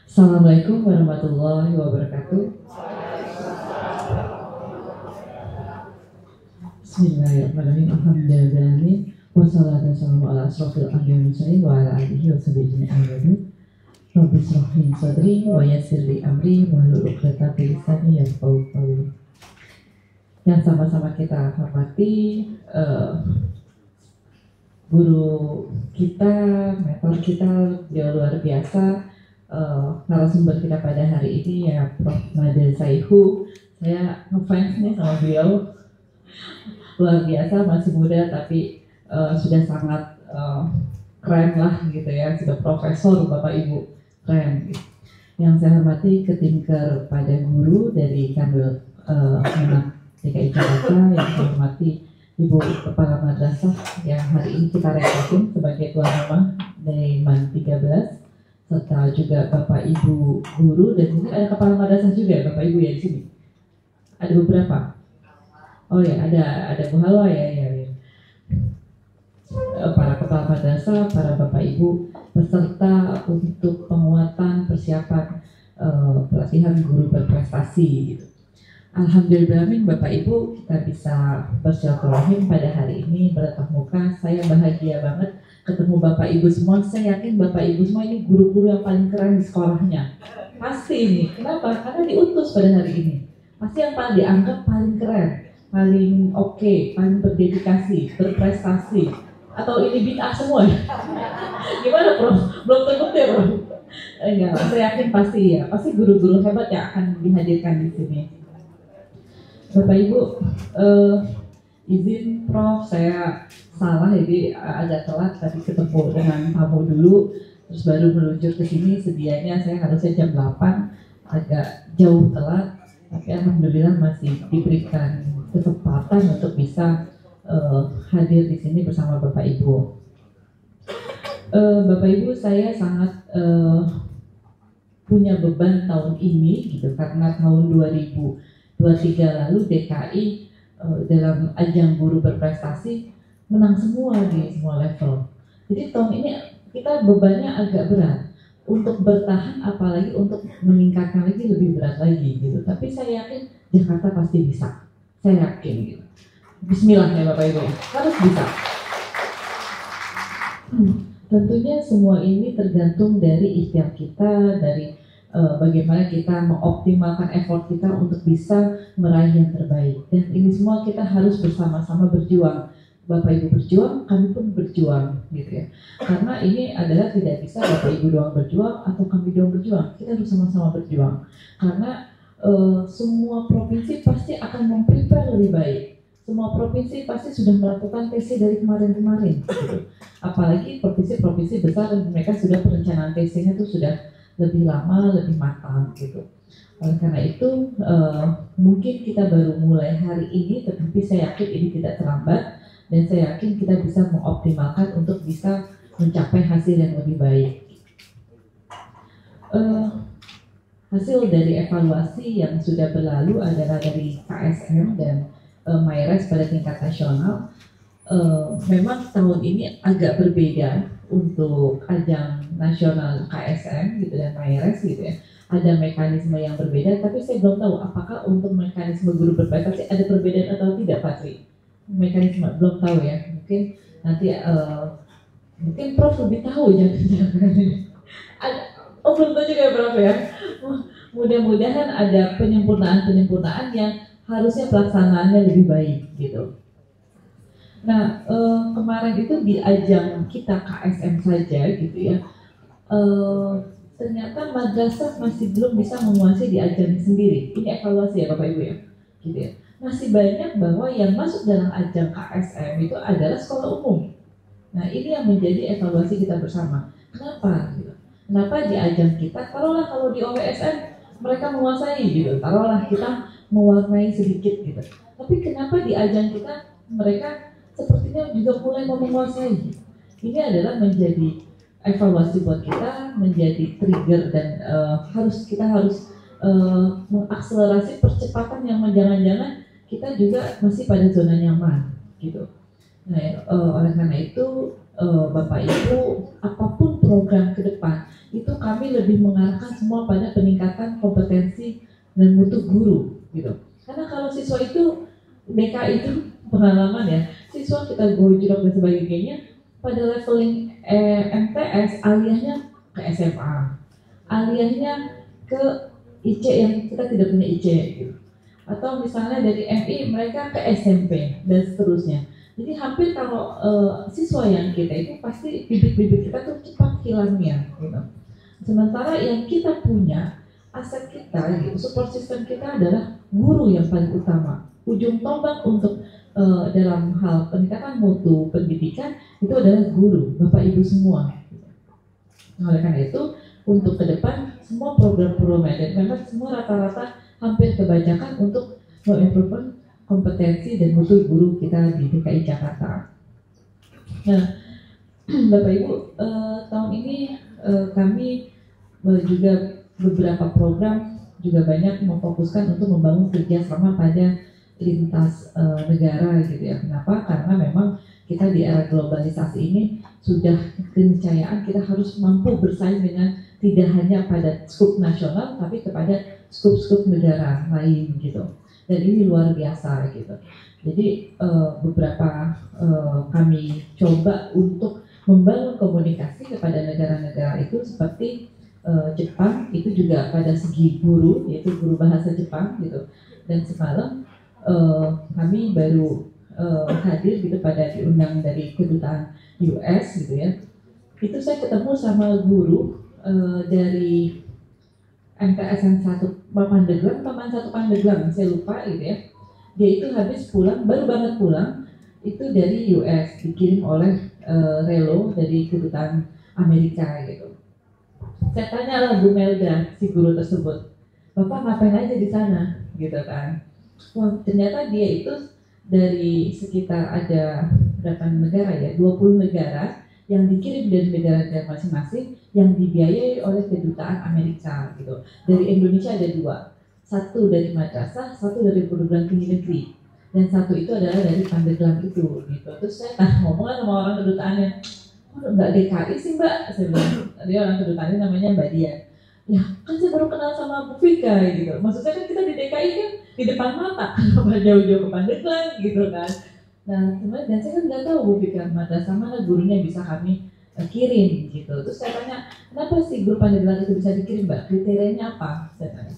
Assalamualaikum warahmatullahi wabarakatuh. Bismillahirrahmanirrahim. Alhamdulillahirrahmanirrahim. Wassalatu wassalamu ala asrofil anbiya'i wal mursalin wa ala alihi wa sahbihi ajma'in. Rabbi shrah li sadri wa yassir li amri wahlul 'uqdatam min lisani yafqahu qawli. Yang sama-sama kita hormati guru kita, mentor kita, dia luar biasa. Narasumber kita pada hari ini ya Prof. Madil Saihu. Saya ngefans nih sama beliau, luar biasa, masih muda tapi sudah sangat keren lah gitu ya, sudah profesor Bapak Ibu, keren gitu. Yang saya hormati ketingker pada guru dari Kanwil DKI Jakarta, yang saya hormati Ibu Kepala Madrasah yang hari ini kita rekrutkan sebagai tuan rumah dari MAN 13, serta juga Bapak Ibu guru, dan mungkin ada Kepala Madrasah juga Bapak Ibu ya di sini. Ada beberapa. Oh ya, ada Bu Halwa ya. Para Kepala Madrasah, para Bapak Ibu peserta untuk penguatan persiapan pelatihan guru berprestasi gitu. Alhamdulillahirrahmanirrahim, Bapak Ibu, kita bisa bersilaturahim pada hari ini bertatap muka. Saya bahagia banget ketemu Bapak Ibu semua. Saya yakin Bapak Ibu semua ini guru-guru yang paling keren di sekolahnya. Pasti ini. Kenapa? Karena diutus pada hari ini. Pasti yang paling dianggap paling keren, paling oke, paling berdedikasi, berprestasi. Atau ini bid'ah semua? Gimana, Prof? Belum tentu ya, Prof? Enggak, saya yakin pasti ya. Pasti guru-guru hebat yang akan dihadirkan di sini. Bapak Ibu, izin Prof, saya salah jadi agak telat tadi ketemu dengan tamu dulu, terus baru meluncur ke sini. Sedianya saya harusnya jam 8, agak jauh telat, tapi alhamdulillah masih diberikan kesempatan untuk bisa hadir di sini bersama Bapak Ibu. Bapak Ibu, saya sangat punya beban tahun ini gitu, karena tahun 2023 lalu DKI dalam ajang guru berprestasi menang semua di semua level. Jadi tahun ini kita bebannya agak berat untuk bertahan, apalagi untuk meningkatkan lagi lebih berat lagi gitu. Tapi saya yakin Jakarta pasti bisa. Saya yakin gitu. Bismillah ya Bapak Ibu, harus bisa. Tentunya semua ini tergantung dari ikhtiar kita, dari bagaimana kita mengoptimalkan effort kita untuk bisa meraih yang terbaik. Dan ini semua kita harus bersama-sama berjuang. Bapak Ibu berjuang, kami pun berjuang gitu ya. Karena ini adalah tidak bisa Bapak Ibu doang berjuang atau kami doang berjuang. Kita harus sama-sama berjuang. Karena semua provinsi pasti akan memprepare lebih baik. Semua provinsi pasti sudah melakukan TC dari kemarin-kemarin gitu. Apalagi provinsi-provinsi besar, mereka sudah perencanaan TC-nya itu sudah lebih lama, lebih matang gitu. Oleh karena itu mungkin kita baru mulai hari ini, tetapi saya yakin ini tidak terlambat, dan saya yakin kita bisa mengoptimalkan untuk bisa mencapai hasil yang lebih baik. Hasil dari evaluasi yang sudah berlalu adalah dari KSM dan MyRes pada tingkat nasional. Memang tahun ini agak berbeda untuk ajang nasional KSM gitu dan MyRes gitu ya. Ada mekanisme yang berbeda, tapi saya belum tahu apakah untuk mekanisme guru berprestasi ada perbedaan atau tidak, Pak Tri. Mekanisme belum tahu ya. Mungkin nanti mungkin Prof lebih tahu jangan-jangan. Oh belum tahu juga Prof ya. Mudah-mudahan ada penyempurnaan yang harusnya pelaksanaannya lebih baik gitu. Nah kemarin itu di ajang kita KSM saja gitu ya, ternyata madrasah masih belum bisa menguasai di ajang sendiri. Ini evaluasi ya Bapak Ibu ya, gitu ya. Masih banyak bahwa yang masuk dalam ajang KSM itu adalah sekolah umum. Nah ini yang menjadi evaluasi kita bersama. Kenapa? Gitu. Kenapa di ajang kita, taruhlah kalau di OWSN mereka menguasai gitu, taruhlah kita mewarnai sedikit gitu. Tapi kenapa di ajang kita mereka sepertinya juga mulai mau menguasai? Ini adalah menjadi evaluasi buat kita, menjadi trigger, dan kita harus mengakselerasi percepatan yang jangan-jangan kita juga masih pada zona nyaman gitu. Nah, oleh karena itu Bapak Ibu, apapun program ke depan itu kami lebih mengarahkan semua pada peningkatan kompetensi dan mutu guru gitu. Karena kalau siswa itu BK itu pengalaman ya, siswa kita gojlok dan sebagainya pada leveling MTS alihnya ke SMA, alihnya ke IC yang kita tidak punya IC gitu. Atau misalnya dari MI mereka ke SMP dan seterusnya. Jadi hampir kalau siswa yang kita itu pasti bibit-bibit kita tuh cepat hilangnya gitu. Sementara yang kita punya aset kita gitu, support system kita adalah guru yang paling utama. Ujung tombak untuk dalam hal peningkatan mutu pendidikan itu adalah guru, Bapak Ibu semua. Oleh karena itu untuk ke depan semua program-program dan memang semua rata-rata hampir kebanyakan untuk mengimprove kompetensi dan mutu guru kita di DKI Jakarta. Nah, Bapak Ibu, tahun ini kami juga beberapa program juga banyak memfokuskan untuk membangun kerjasama pada lintas negara gitu ya. Kenapa? Karena memang kita di era globalisasi ini sudah keniscayaan kita harus mampu bersaing dengan tidak hanya pada skup nasional tapi kepada skup-skup negara lain gitu. Dan ini luar biasa gitu. Jadi beberapa kami coba untuk membangun komunikasi kepada negara-negara itu seperti Jepang itu juga pada segi guru yaitu guru bahasa Jepang gitu. Dan semalam kami baru hadir gitu pada diundang dari kedutaan US gitu ya. Itu saya ketemu sama guru dari MTSN 1 Pandeglang, Taman 1 Pandeglang, saya lupa gitu ya. Dia itu habis pulang, baru banget pulang, itu dari US, dikirim oleh Relo dari kedutaan Amerika gitu. Saya tanya lah Bu Melda, si guru tersebut, Bapak ngapain aja di sana, gitu kan. Wah, ternyata dia itu dari sekitar ada berapa negara ya, 20 negara yang dikirim dari negara-negara masing-masing yang dibiayai oleh kedutaan Amerika gitu. Dari Indonesia ada 2, satu dari madrasah, satu dari perguruan tinggi negeri, dan satu itu adalah dari Pandeglang itu gitu. Terus saya ngomong sama orang kedutaannya, kok nggak DKI sih Mbak? Saya bilang, dia orang kedutaannya namanya Mbak Dian. Ya kan saya baru kenal sama Bu Vika gitu. Maksudnya kan kita di DKI kan di depan mata, kenapa jauh-jauh ke Pandeglang gitu kan. Nah, kemudian dan saya kan nggak tahu Bu Vika madrasah mana gurunya bisa kami kirim gitu. Terus saya tanya, kenapa sih guru Pandeglang itu bisa dikirim Mbak? Kriterianya apa? Saya tanya.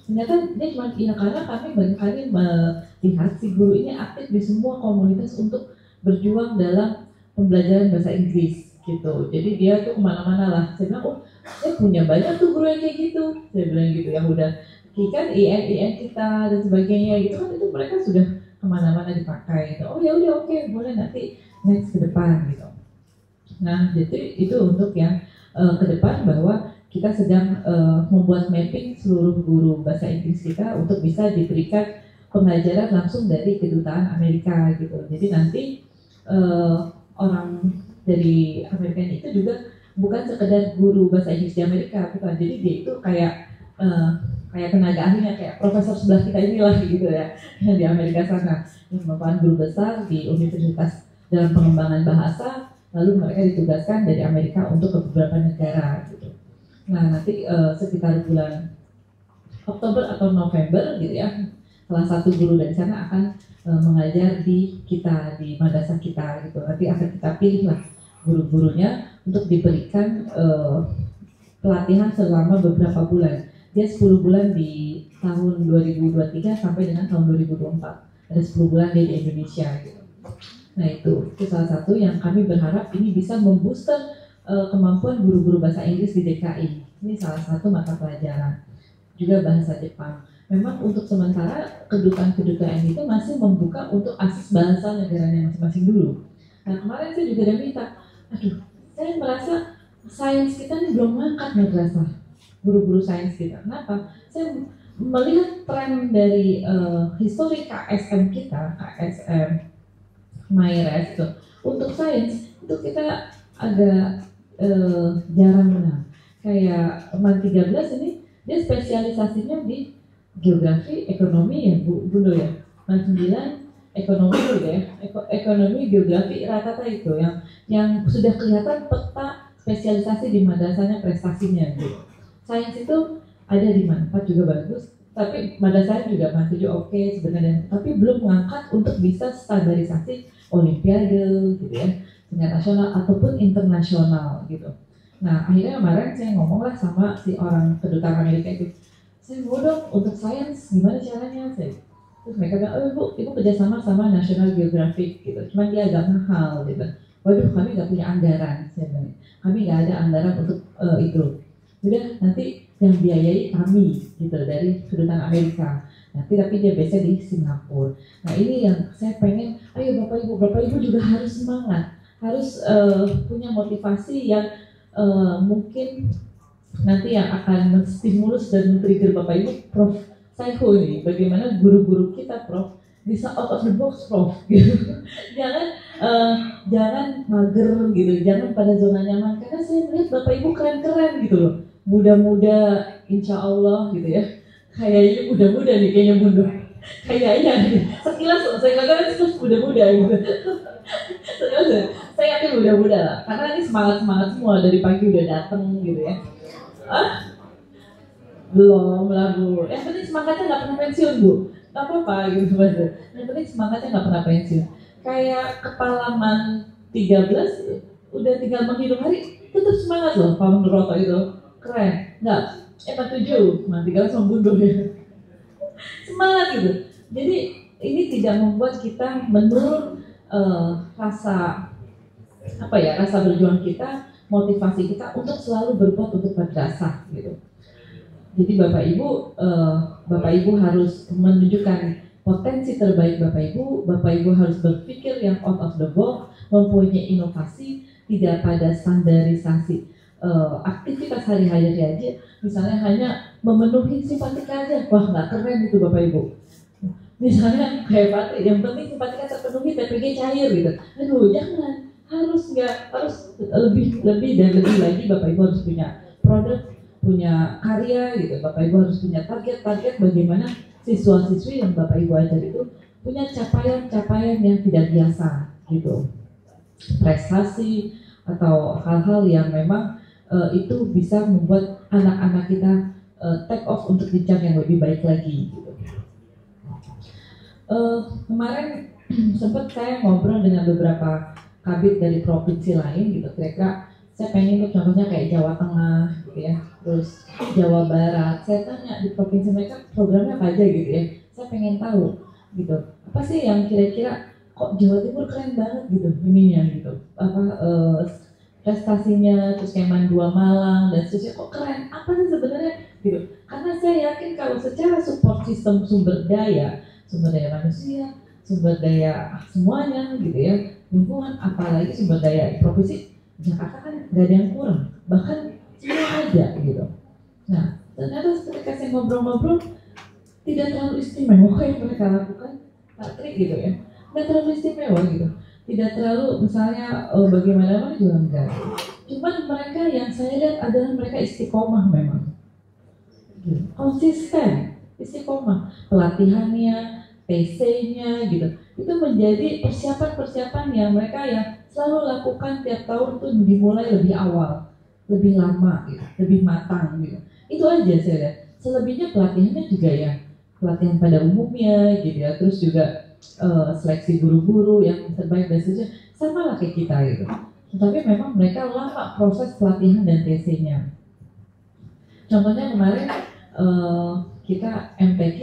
Ternyata dia cuma karena kami banyak kali melihat si guru ini aktif di semua komunitas untuk berjuang dalam pembelajaran bahasa Inggris gitu. Jadi dia tuh kemana-mana lah. Saya bilang, oh saya punya banyak tuh guru yang kayak gitu. Saya bilang gitu, yang udah kan IN kita dan sebagainya gitu kan, itu mereka sudah kemana-mana dipakai gitu. Oh ya udah oke, boleh nanti next ke depan gitu. Nah jadi itu untuk yang ke depan bahwa kita sedang membuat mapping seluruh guru bahasa Inggris kita untuk bisa diberikan pengajaran langsung dari kedutaan Amerika gitu. Jadi nanti orang dari Amerika itu juga bukan sekedar guru bahasa Inggris di Amerika, bukan. Jadi dia itu kayak tenaga ahlinya, kayak profesor sebelah kita inilah gitu ya, yang di Amerika sana, yang merupakan guru besar di universitas dalam pengembangan bahasa, lalu mereka ditugaskan dari Amerika untuk ke beberapa negara gitu. Nah nanti sekitar bulan Oktober atau November gitu ya, salah satu guru dari sana akan mengajar di kita, di madrasah kita gitu. Nanti akan kita pilih lah guru-gurunya untuk diberikan pelatihan selama beberapa bulan. Dia 10 bulan di tahun 2023 sampai dengan tahun 2024. Ada 10 bulan dia di Indonesia gitu. Nah itu salah satu yang kami berharap ini bisa membooster kemampuan guru-guru bahasa Inggris di DKI. Ini salah satu mata pelajaran. Juga bahasa Jepang. Memang untuk sementara kedutaan-kedutaan itu masih membuka untuk akses bahasa negaranya masing-masing dulu. Nah kemarin saya juga udah minta, aduh saya merasa sains kita ini belum mengangkat madrasah, guru-guru sains kita. Kenapa? Saya melihat tren dari histori KSM kita, KSM Maires itu, untuk sains itu kita agak jarang menang. Kayak MAN 13 ini dia spesialisasinya di geografi, ekonomi ya dulu ya. MAN 9 ekonomi dulu ya, ekonomi, geografi, rata-rata itu yang sudah kelihatan peta spesialisasi di madrasahnya prestasinya gitu. Sains itu ada di Manfaat juga bagus, tapi madrasah juga Manfaat juga oke sebenarnya, tapi belum mengangkat untuk bisa standarisasi olimpiade gitu ya, tingkat nasional ataupun internasional gitu. Nah akhirnya kemarin saya ngomong lah sama si orang kedutaan Amerika itu, saya mau dong untuk sains gimana caranya saya. Terus mereka bilang, oh ibu kerjasama sama National Geographic gitu, cuman dia agak mahal gitu. Waduh kami nggak punya anggaran, saya bilang. Kami nggak ada anggaran untuk itu. Udah nanti yang biayai kami gitu dari kedutaan Amerika. Nanti tapi dia biasa di Singapura. Nah ini yang saya pengen, ayo bapak ibu juga harus semangat, harus punya motivasi yang mungkin nanti yang akan menstimulus dan men-trigger bapak ibu. Prof Saihu nih, bagaimana guru-guru kita Prof bisa out of the box Prof gitu. Jangan mager gitu, jangan pada zona nyaman, karena saya melihat bapak ibu keren-keren gitu loh, muda-muda insya Allah gitu ya, kayaknya muda-muda nih kayaknya mundur, kayaknya sekilas saya katakan terus muda-muda gitu. Saya yakin muda-muda lah, karena ini semangat semua dari pagi udah dateng gitu ya. Belum lah Bu, yang penting semangatnya nggak pernah pensiun Bu, nggak apa-apa gitu maksudnya. Yang penting semangatnya nggak pernah pensiun. Kayak kepalaman 13 udah tinggal menghitung hari, tetap semangat loh Pak Menroto itu, keren. Nggak, 7 nanti kalau membunuh ya. Semangat gitu. Jadi ini tidak membuat kita menurun rasa berjuang kita, motivasi kita untuk selalu berbuat untuk madrasah gitu. Jadi Bapak Ibu harus menunjukkan potensi terbaik Bapak Ibu harus berpikir yang out of the box, mempunyai inovasi, tidak pada standarisasi aktivitas hari-hari aja, misalnya hanya memenuhi simpatika aja, wah nggak keren itu Bapak Ibu. Misalnya kayak Patri, yang penting simpatika terpenuhi, TPG cair gitu. Aduh jangan, harus lebih dan lebih lagi Bapak Ibu harus punya produk, punya karya gitu. Bapak Ibu harus punya target bagaimana siswa-siswi yang Bapak Ibu ajar itu punya capaian yang tidak biasa gitu, prestasi atau hal-hal yang memang itu bisa membuat anak-anak kita take off untuk jenjang yang lebih baik lagi gitu. Kemarin sempat saya ngobrol dengan beberapa kabid dari provinsi lain gitu, kira-kira saya pengen tuh contohnya kayak Jawa Tengah gitu ya, terus Jawa Barat. Saya tanya di provinsi mereka programnya apa aja gitu ya, saya pengen tahu gitu, apa sih yang kira-kira kok Jawa Timur keren banget gitu ininya gitu, prestasinya, terus Keman 2 Malang dan seterusnya, kok keren, apa sih sebenarnya gitu. Karena saya yakin kalau secara support system sumber daya manusia, sumber daya semuanya gitu ya, lingkungan, apalagi sumber daya provinsi Jakarta kan gak ada yang kurang, bahkan semua ada gitu. Nah ternyata ketika saya ngobrol-ngobrol, tidak terlalu istimewa yang mereka lakukan, Patri gitu ya, nggak terlalu istimewa gitu, tidak terlalu misalnya bagaimana juga enggak. Cuman mereka yang saya lihat adalah mereka istiqomah memang, konsisten, istiqomah, pelatihannya, PC-nya gitu, itu menjadi persiapan yang mereka yang selalu lakukan tiap tahun tuh dimulai lebih awal, lebih lama gitu, lebih matang gitu. Itu aja saya lihat. Selebihnya pelatihannya juga ya pelatihan pada umumnya gitu ya, terus juga seleksi guru-guru yang terbaik dan seterusnya, sama lah kayak kita gitu. Tetapi memang mereka lama proses pelatihan dan TC-nya. Contohnya kemarin kita MTQ,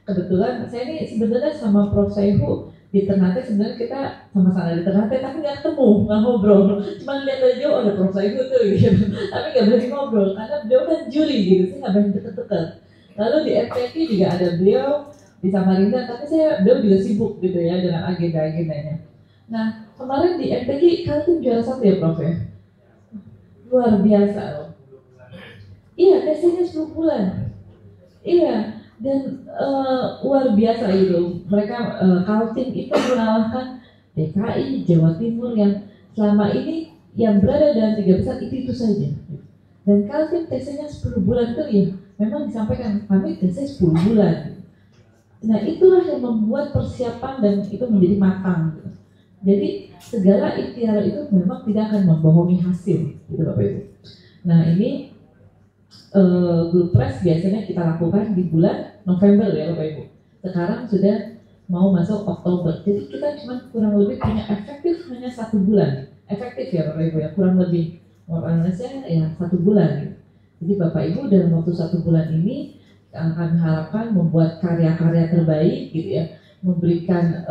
kebetulan saya ini sebenarnya sama Prof. Saihu di Ternate, sebenarnya kita sama-sama di Ternate tapi nggak ketemu, nggak ngobrol, cuma lihat aja ada Prof. Saihu tuh gitu, tapi nggak berani ngobrol karena beliau kan juri gitu, saya nggak berani deket-deket. Lalu di MTQ juga ada beliau di Samarinda, tapi beliau juga sibuk gitu ya dengan agenda-agendanya. Nah kemarin di MTQ Kaltim juara 1 ya Prof ya, luar biasa loh. Iya, tesnya 10 bulan. Iya, dan luar biasa gitu. Mereka Kaltim itu mengalahkan DKI, Jawa Timur yang selama ini yang berada dalam 3 besar itu saja. Dan Kaltim tesnya 10 bulan itu ya, memang disampaikan kami tesnya 10 bulan. Nah itulah yang membuat persiapan dan itu menjadi matang. Jadi segala ikhtiar itu memang tidak akan membohongi hasil, gitu Bapak Ibu. Nah ini group press biasanya kita lakukan di bulan November ya Bapak Ibu. Sekarang sudah mau masuk Oktober, jadi kita cuma kurang lebih punya efektif hanya 1 bulan. Efektif ya Bapak Ibu ya, kurang lebih orang Indonesia ya 1 bulan. Gitu. Jadi Bapak Ibu dalam waktu 1 bulan ini akan harapkan membuat karya-karya terbaik gitu ya, memberikan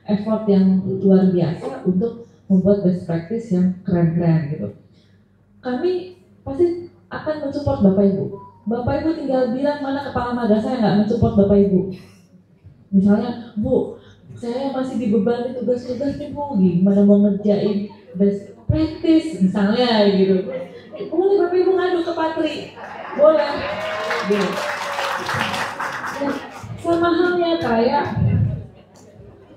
effort yang luar biasa untuk membuat best practice yang keren-keren gitu. Kami pasti akan mensupport Bapak Ibu. Bapak Ibu tinggal bilang mana kepala madrasah yang nggak mensupport Bapak Ibu. Misalnya, Bu, saya masih dibebani tugas-tugas nih Bu, gimana mau ngerjain best practice misalnya gitu. Boleh Bapak Ibu ngadu ke Patri, boleh. Gitu. Nah, sama halnya kayak,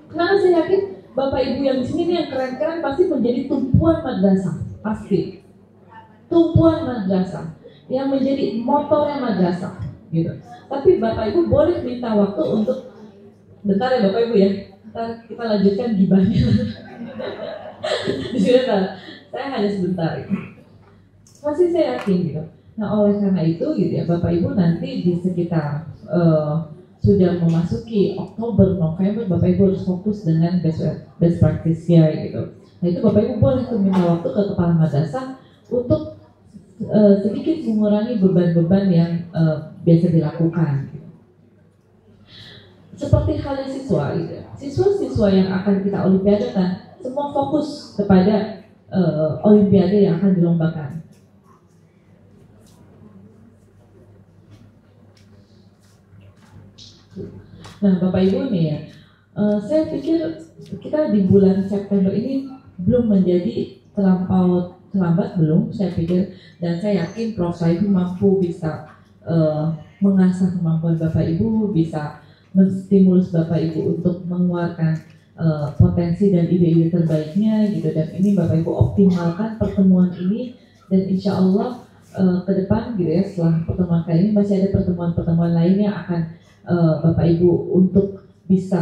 karena saya yakin Bapak Ibu yang di sini nih yang keren-keren pasti menjadi tumpuan madrasah, pasti. Tumpuan madrasah yang menjadi motornya madrasah, gitu. Tapi Bapak Ibu boleh minta waktu untuk bentar ya Bapak Ibu ya. Kita lanjutkan gibahnya. Sebentar, saya hanya sebentar. Masih saya yakin gitu. Nah oleh karena itu gitu ya Bapak Ibu nanti di sekitar sudah memasuki Oktober, November, Bapak Ibu harus fokus dengan best practice-nya gitu. Nah itu Bapak Ibu boleh minta waktu ke kepala madrasah untuk sedikit mengurangi beban-beban yang biasa dilakukan. Gitu. Seperti halnya siswa, gitu. Siswa-siswa yang akan kita olimpiadekan, semua fokus kepada olimpiade yang akan dilombakan. Nah Bapak Ibu nih ya, saya pikir kita di bulan September ini belum menjadi terlambat belum, saya pikir, dan saya yakin Prof. Saihu mampu bisa mengasah kemampuan Bapak Ibu, bisa menstimulus Bapak Ibu untuk mengeluarkan potensi dan ide-ide terbaiknya gitu, dan ini Bapak Ibu optimalkan pertemuan ini, dan insya Allah ke depan gitu ya, setelah pertemuan kali ini masih ada pertemuan-pertemuan lainnya akan Bapak Ibu untuk bisa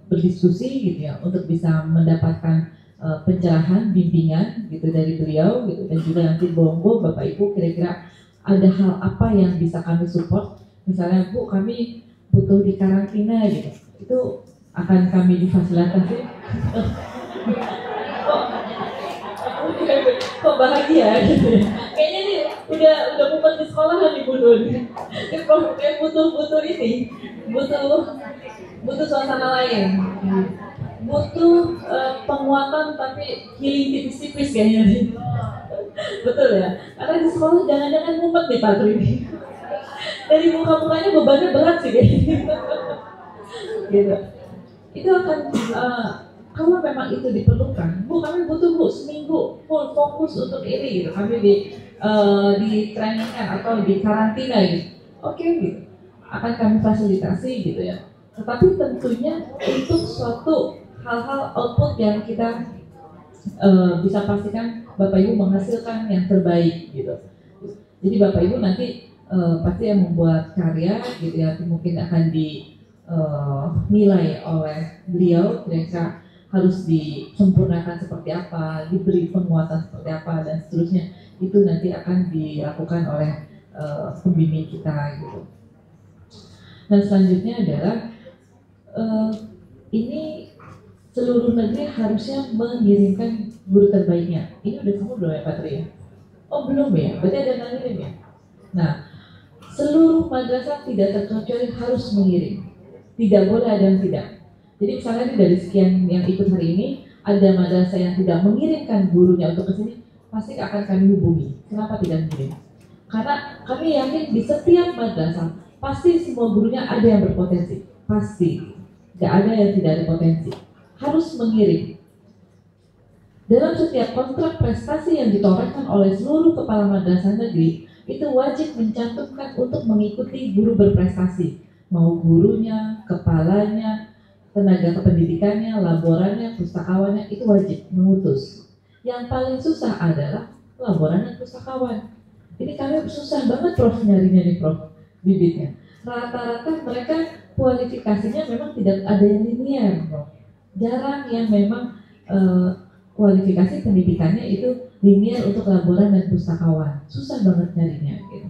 berdiskusi gitu ya, untuk bisa mendapatkan pencerahan, bimbingan gitu dari beliau gitu, dan juga nanti Bongo Bapak Ibu kira-kira ada hal apa yang bisa kami support, misalnya Bu kami butuh di karantina gitu, itu akan kami difasilitasi. Kok bahagia gitu ya. Kayaknya nih udah mumpet di sekolahan nih Bu Nun. Kayak butuh ini, butuh suasana lain. Butuh penguatan tapi healing tipis-tipis kayaknya nih. Betul ya? Karena di sekolah jangan-jangan mumpet nih Pak Tri. Dari muka-mukanya bebannya berat sih kayaknya. Gitu. Itu akan kalau memang itu diperlukan, Bu kami butuh Bu seminggu full fokus untuk ini gitu, kami di trainingkan atau di karantina gitu, oke gitu, akan kami fasilitasi gitu ya. Tetapi tentunya untuk suatu hal-hal output yang kita bisa pastikan Bapak Ibu menghasilkan yang terbaik gitu. Jadi Bapak Ibu nanti pasti yang membuat karya gitu ya, mungkin akan dinilai oleh beliau, kira-kira harus disempurnakan seperti apa, diberi penguatan seperti apa, dan seterusnya. Itu nanti akan dilakukan oleh pembimbing kita gitu. Dan selanjutnya adalah ini seluruh negeri harusnya mengirimkan guru terbaiknya. Ini udah semua belum ya Pak Tri ya? Oh belum ya, berarti ada yang ngirim ya? Nah, seluruh madrasah tidak terkecuali harus mengirim. Tidak boleh ada yang tidak. Jadi misalnya dari sekian yang ikut hari ini, ada madrasah yang tidak mengirimkan gurunya untuk ke sini, pasti akan kami hubungi. Kenapa tidak mengirim? Karena kami yakin di setiap madrasah pasti semua gurunya ada yang berpotensi. Pasti. Gak ada yang tidak ada potensi. Harus mengirim. Dalam setiap kontrak prestasi yang ditorehkan oleh seluruh kepala madrasah negeri, itu wajib mencantumkan untuk mengikuti guru berprestasi. Mau gurunya, kepalanya, tenaga kependidikannya, laborannya, pustakawannya, itu wajib mengutus. Yang paling susah adalah laboran dan pustakawan. Ini kami susah banget Prof nyarinya nih Prof, bibitnya. Rata-rata mereka kualifikasinya memang tidak ada yang linear, bro. Jarang yang memang kualifikasi pendidikannya itu linear untuk laboran dan pustakawan. Susah banget nyarinya gitu.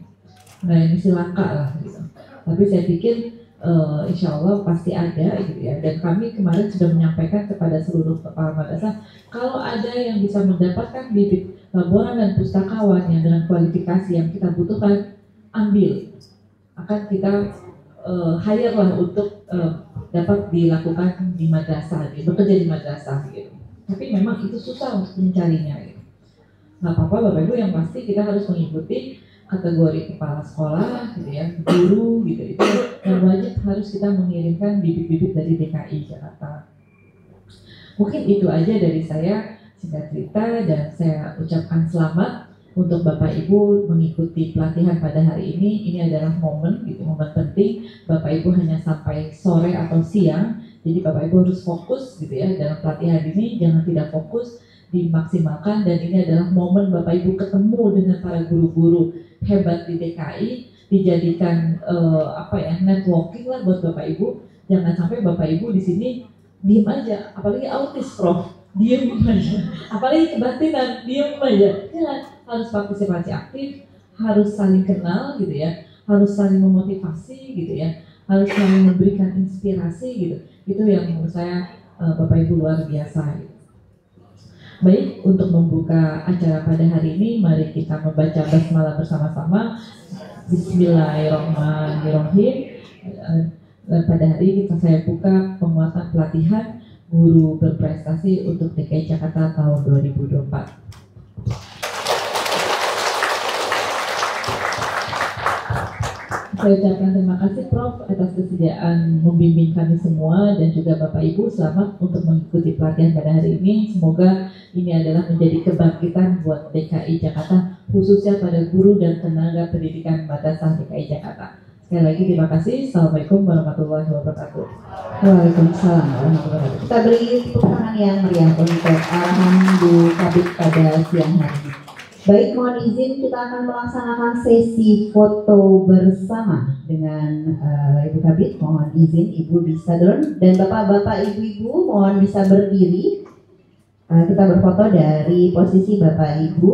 Nah ini sih langka lah gitu. Tapi saya pikir insya Allah pasti ada gitu ya. Dan kami kemarin sudah menyampaikan kepada seluruh kepala madrasah, kalau ada yang bisa mendapatkan bibit laboran dan pustakawan yang dengan kualifikasi yang kita butuhkan, ambil. Akan kita hire lah untuk dapat dilakukan di madrasah, bekerja di madrasah gitu. Tapi memang itu susah untuk mencarinya gitu. Nggak apa-apa Bapak Ibu, yang pasti kita harus mengikuti kategori kepala sekolah gitu ya, guru gitu, itu yang wajib harus kita mengirimkan bibit-bibit dari DKI Jakarta. Mungkin itu aja dari saya singkat cerita, dan saya ucapkan selamat untuk Bapak Ibu mengikuti pelatihan pada hari ini. Ini adalah momen gitu, momen penting. Bapak Ibu hanya sampai sore atau siang, jadi Bapak Ibu harus fokus gitu ya dalam pelatihan ini, jangan tidak fokus, dimaksimalkan. Dan ini adalah momen Bapak Ibu ketemu dengan para guru-guru hebat di DKI, dijadikan networking lah buat Bapak Ibu. Jangan sampai Bapak Ibu di sini diem aja, apalagi autis Prof, diem aja, apalagi kebatinan diem aja. Jangan, harus partisipasi aktif, harus saling kenal gitu ya, harus saling memotivasi gitu ya, harus saling memberikan inspirasi gitu. Itu yang menurut saya Bapak Ibu luar biasa gitu. Baik, untuk membuka acara pada hari ini, mari kita membaca basmalah bersama-sama. Bismillahirrahmanirrahim. Pada hari ini saya buka penguatan pelatihan guru berprestasi untuk DKI Jakarta tahun 2024. Saya ucapkan terima kasih Prof atas kesediaan membimbing kami semua, dan juga Bapak Ibu selamat untuk mengikuti pelatihan pada hari ini. Semoga ini adalah menjadi kebangkitan buat DKI Jakarta, khususnya pada guru dan tenaga pendidikan madrasah DKI Jakarta. Sekali lagi terima kasih. Assalamualaikum warahmatullahi wabarakatuh. Waalaikumsalam warahmatullahi wabarakatuh. Kita beri tepuk tangan yang meriah untuk arahan Bu Kabid pada siang hari ini. Baik, mohon izin kita akan melaksanakan sesi foto bersama dengan Ibu Kabid. Mohon izin Ibu bisa turun, dan Bapak-bapak, Ibu-ibu mohon bisa berdiri. Kita berfoto dari posisi Bapak Ibu.